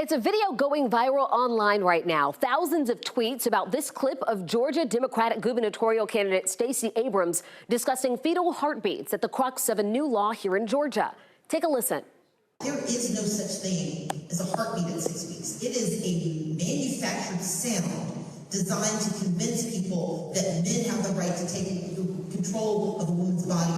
It's a video going viral online right now. Thousands of tweets about this clip of Georgia Democratic gubernatorial candidate Stacey Abrams discussing fetal heartbeats at the crux of a new law here in Georgia. Take a listen. There is no such thing as a heartbeat at 6 weeks. It is a manufactured sound designed to convince people that men have the right to take control of a woman's body.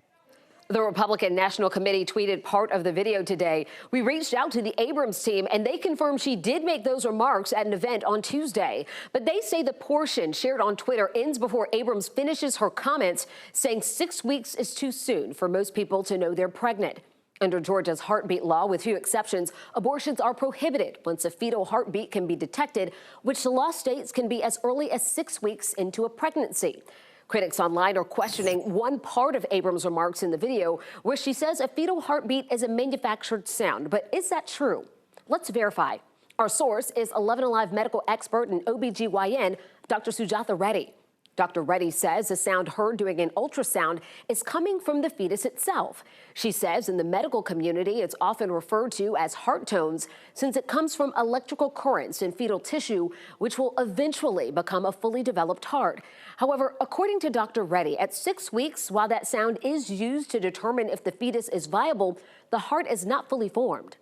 The Republican National Committee tweeted part of the video today. We reached out to the Abrams team, and they confirmed she did make those remarks at an event on Tuesday. But they say the portion shared on Twitter ends before Abrams finishes her comments, saying 6 weeks is too soon for most people to know they're pregnant. Under Georgia's heartbeat law, with few exceptions, abortions are prohibited once a fetal heartbeat can be detected, which the law states can be as early as 6 weeks into a pregnancy. Critics online are questioning one part of Abrams' remarks in the video where she says a fetal heartbeat is a manufactured sound. But is that true? Let's verify. Our source is 11 Alive medical expert and OBGYN, Dr. Sujatha Reddy. Dr. Reddy says the sound heard during an ultrasound is coming from the fetus itself. She says in the medical community, it's often referred to as heart tones since it comes from electrical currents in fetal tissue, which will eventually become a fully developed heart. However, according to Dr. Reddy, at 6 weeks, while that sound is used to determine if the fetus is viable, the heart is not fully formed.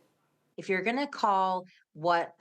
If you're going to call what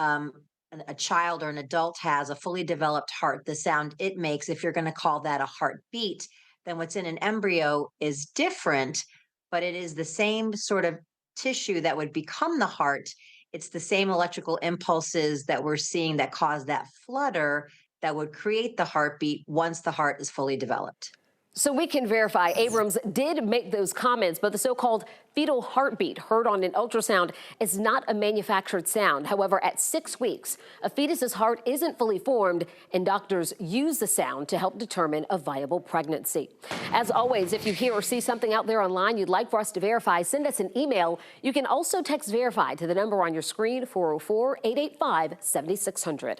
a child or an adult has a fully developed heart, the sound it makes, if you're going to call that a heartbeat, then what's in an embryo is different, but it is the same sort of tissue that would become the heart. It's the same electrical impulses that we're seeing that cause that flutter that would create the heartbeat once the heart is fully developed. So we can verify Abrams did make those comments, but the so-called fetal heartbeat heard on an ultrasound is not a manufactured sound. However, at 6 weeks, a fetus's heart isn't fully formed, and doctors use the sound to help determine a viable pregnancy. As always, if you hear or see something out there online you'd like for us to verify, send us an email. You can also text verify to the number on your screen, 404-885-7600.